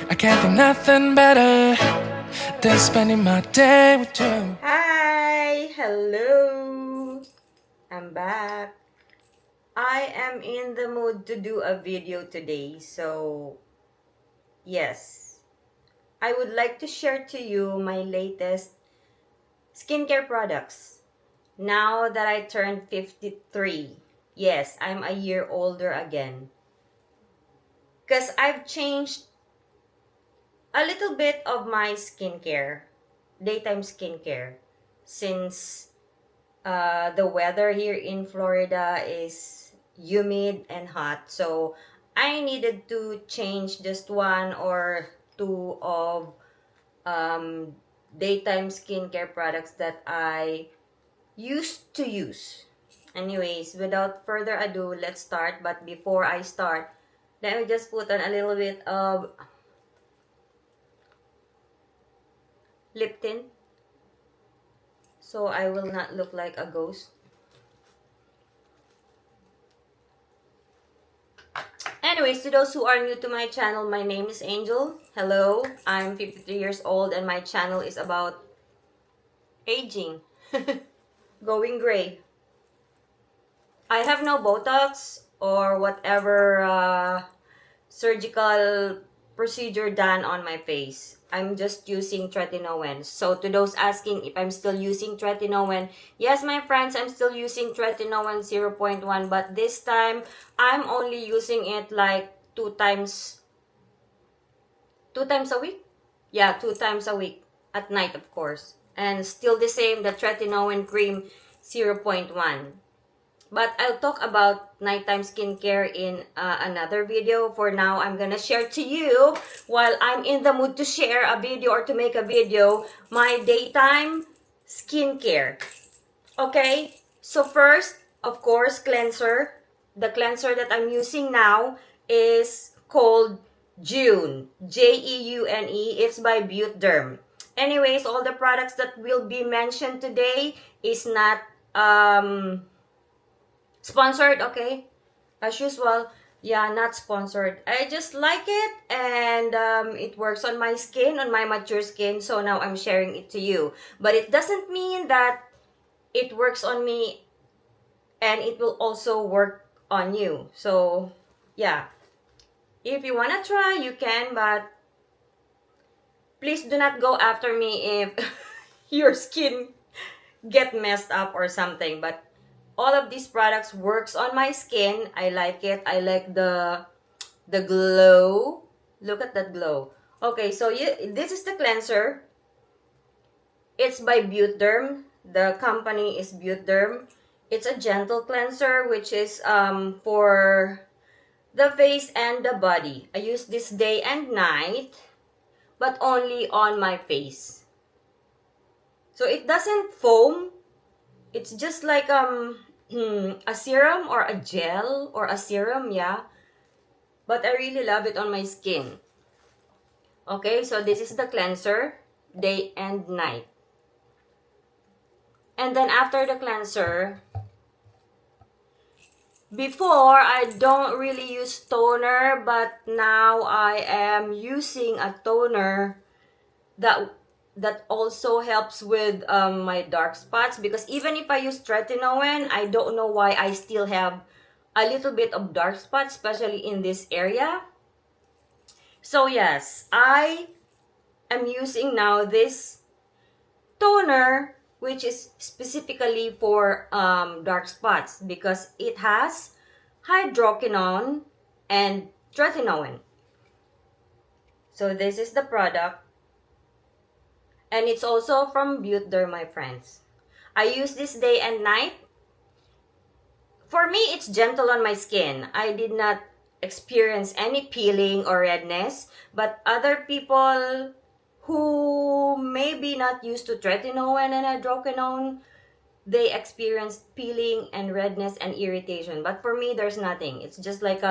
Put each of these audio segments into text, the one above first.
I can't think nothing better than spending my day with you. Hi! Hello! I'm back. I am in the mood to do a video today, so yes. I would like to share to you my latest skincare products. Now that I turned 53. Yes, I'm a year older again. Because I've changed a little bit of my skincare, daytime skincare, since the weather here in Florida is humid and hot. So I needed to change just one or two of um, daytime skincare products that I used to use. Anyways, without further ado, let's start. But before I start, let me just put on a little bit of lip tint so I will not look like a ghost. Anyways, to those who are new to my channel, my name is Angel. Hello, I'm 53 years old and my channel is about aging, going gray. I have no Botox or whatever surgical procedure done on my face. I'm just using tretinoin. So to those asking if I'm still using tretinoin, yes, my friends, I'm still using tretinoin 0.1, but this time I'm only using it like two times a week. Yeah, 2 times a week at night, of course. And still the same, the tretinoin cream 0.1. But I'll talk about nighttime skincare in another video. For now, I'm gonna share to you, while I'm in the mood to share a video or to make a video, my daytime skincare. Okay? So first, of course, cleanser. The cleanser that I'm using now is called June. Jeune. It's by Beautyderm. Anyways, all the products that will be mentioned today is not sponsored, okay? As usual, yeah, not sponsored. I just like it and it works on my skin, on my mature skin, so now I'm sharing it to you. But it doesn't mean that it works on me and it will also work on you. So, yeah. If you want to try, you can, but please do not go after me if your skin get messed up or something. But all of these products works on my skin. I like it. I like the glow. Look at that glow. Okay, so this is the cleanser. It's by Beautyderm. The company is Beautyderm. It's a gentle cleanser which is for the face and the body. I use this day and night, but only on my face. So it doesn't foam. It's just like a serum or a gel or a serum, yeah. But I really love it on my skin. Okay, so this is the cleanser, day and night. And then after the cleanser, before I don't really use toner, but now I am using a toner that also helps with my dark spots, because even if I use tretinoin, I don't know why I still have a little bit of dark spots, especially in this area. So yes, I am using now this toner which is specifically for dark spots because it has hydroquinone and tretinoin. So this is the product. And it's also from Beautyderm, my friends. I use this day and night. For me, it's gentle on my skin. I did not experience any peeling or redness. But other people who may be not used to tretinoin and hydroquinone, they experience peeling and redness and irritation. But for me, there's nothing. It's just like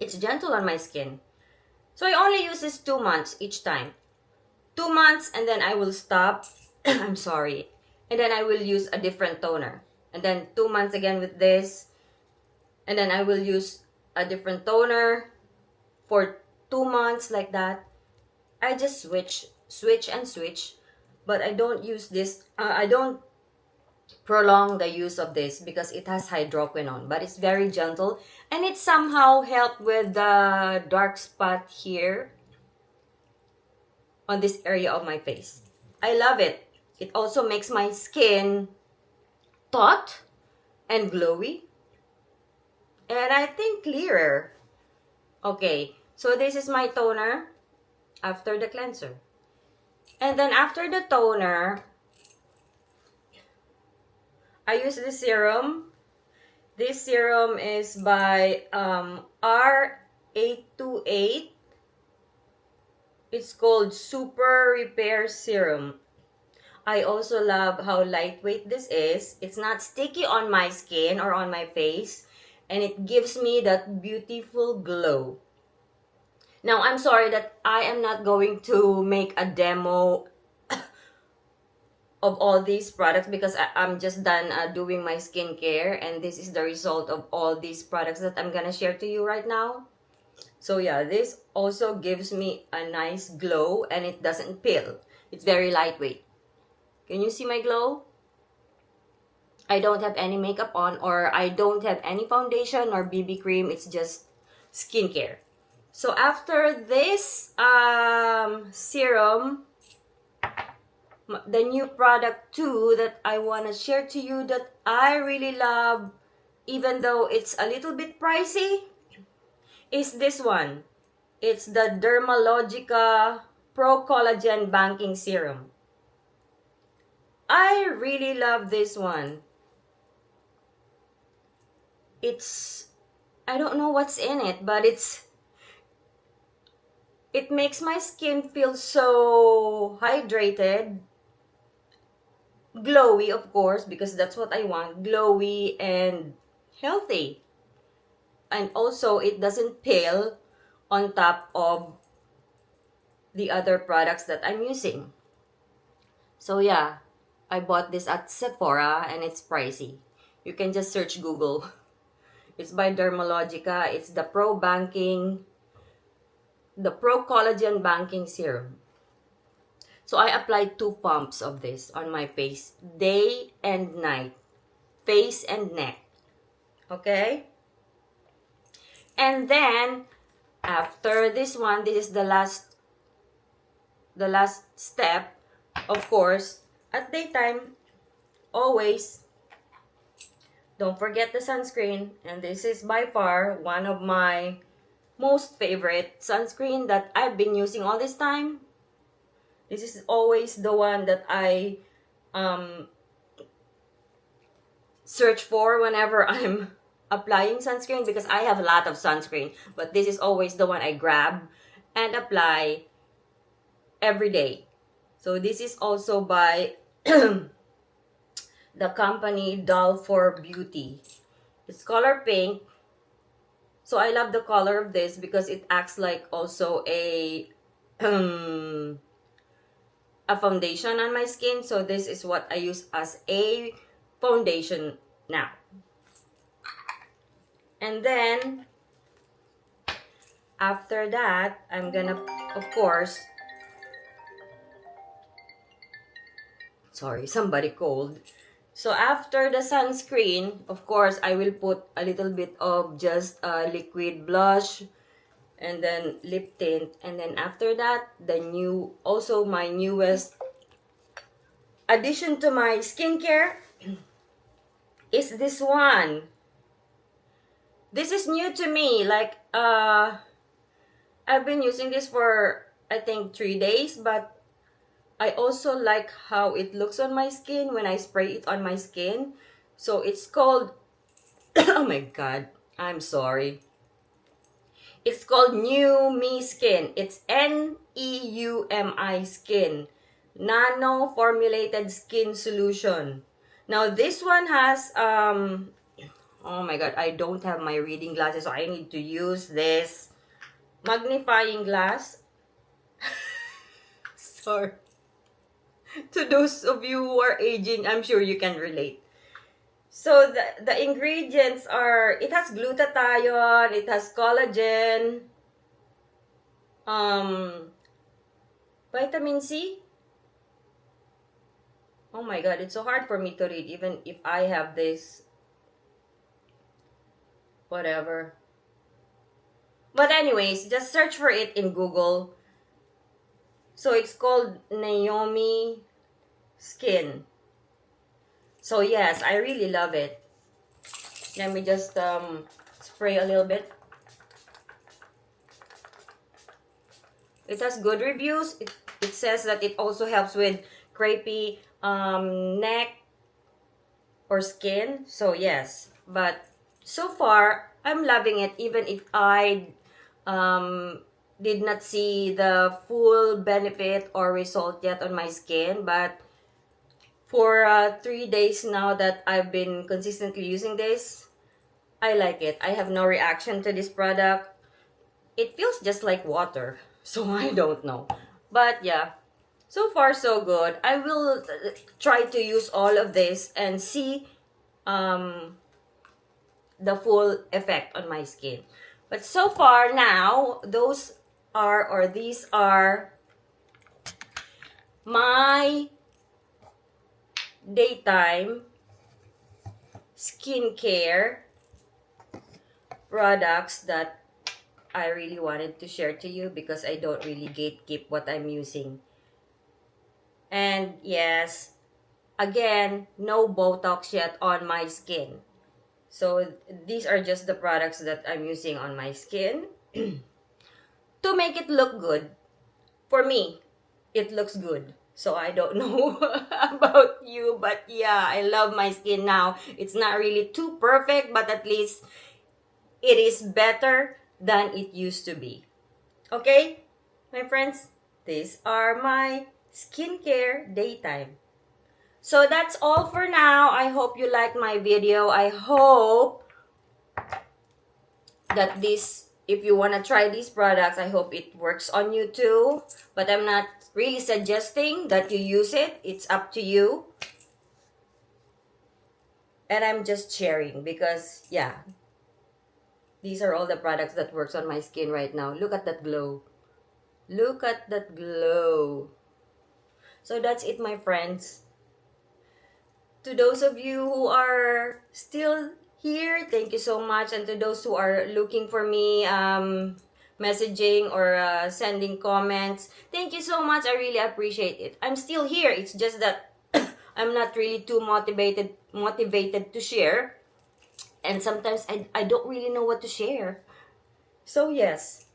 it's gentle on my skin. So I only use this 2 months each time. 2 months and then I will stop. I'm sorry. And then I will use a different toner. And then 2 months again with this. And then I will use a different toner for 2 months like that, I just switch and switch. But I don't use this, I don't prolong the use of this because it has hydroquinone, but it's very gentle and it somehow helped with the dark spot here on this area of my face. I love it. It also makes my skin taut and glowy, and I think clearer. Okay, so this is my toner after the cleanser. And then after the toner, I use this serum. This serum is by R828. It's called Super Repair Serum. I also love how lightweight this is. It's not sticky on my skin or on my face, and it gives me that beautiful glow. Now, I'm sorry that I am not going to make a demo of all these products because I'm just done doing my skincare, and this is the result of all these products that I'm gonna share to you right now. So yeah, this also gives me a nice glow and it doesn't peel. It's very lightweight. Can you see my glow? I don't have any makeup on, or I don't have any foundation or BB cream. It's just skincare. So after this serum, the new product too that I want to share to you that I really love, even though it's a little bit pricey, is this one. It's the Dermalogica Pro Collagen Banking Serum. I really love this one. I don't know what's in it, but it makes my skin feel so hydrated, glowy, of course, because that's what I want, glowy and healthy. And also, it doesn't pale on top of the other products that I'm using. So yeah, I bought this at Sephora and it's pricey. You can just search Google. It's by Dermalogica. It's the Pro Collagen Banking Serum. So I applied 2 pumps of this on my face, day and night, face and neck. Okay? And then, after this one, this is the last step. Of course, at daytime, always, don't forget the sunscreen. And this is by far one of my most favorite sunscreen that I've been using all this time. This is always the one that I search for whenever I'm applying sunscreen, because I have a lot of sunscreen, but this is always the one I grab and apply every day. So this is also by the company Doll for Beauty. It's color pink. So I love the color of this because it acts like also a foundation on my skin. So this is what I use as a foundation now. And then, after that, I'm gonna, of course, sorry, somebody called. So after the sunscreen, of course, I will put a little bit of just liquid blush and then lip tint. And then after that, also my newest addition to my skincare is this one. This is new to me. Like, I've been using this for, I think, 3 days, but I also like how it looks on my skin when I spray it on my skin. So it's called, oh my god, I'm sorry. It's called New Me Skin. It's NEUMI Skin. Nano Formulated Skin Solution. Now this one has, oh my god, I don't have my reading glasses, so I need to use this magnifying glass. Sorry. To those of you who are aging, I'm sure you can relate. So the ingredients are, it has glutathione, it has collagen, vitamin C. Oh my god, it's so hard for me to read even if I have this whatever. But anyways, just search for it in Google. So it's called Naomi Skin. So yes, I really love it. Let me just spray a little bit. It has good reviews. It says that it also helps with crepey neck or skin. So yes, but so far I'm loving it, even if I did not see the full benefit or result yet on my skin. But for 3 days now that I've been consistently using this, I like it. I have no reaction to this product. It feels just like water, so I don't know. But yeah, so far so good. I will try to use all of this and see the full effect on my skin. But so far now, these are my daytime skincare products that I really wanted to share to you, because I don't really gatekeep what I'm using. And yes, again, no Botox yet on my skin. So these are just the products that I'm using on my skin to make it look good. For me, it looks good. So I don't know about you, but yeah, I love my skin now. It's not really too perfect, but at least it is better than it used to be. Okay, my friends, these are my skincare daytime. So that's all for now. I hope you liked my video. I hope that if you want to try these products, I hope it works on you too. But I'm not really suggesting that you use it. It's up to you. And I'm just sharing because, yeah, these are all the products that works on my skin right now. Look at that glow. Look at that glow. So that's it, my friends. To those of you who are still here, thank you so much. And to those who are looking for me, messaging or sending comments, thank you so much. I really appreciate it. I'm still here. It's just that I'm not really too motivated to share. And sometimes I don't really know what to share. So yes,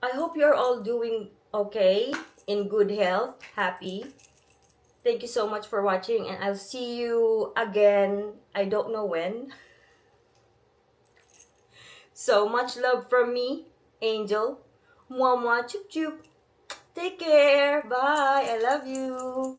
I hope you're all doing okay, in good health, happy. Thank you so much for watching, and I'll see you again. I don't know when. So much love from me, Angel. Mwah mwah, chup chup. Take care. Bye. I love you.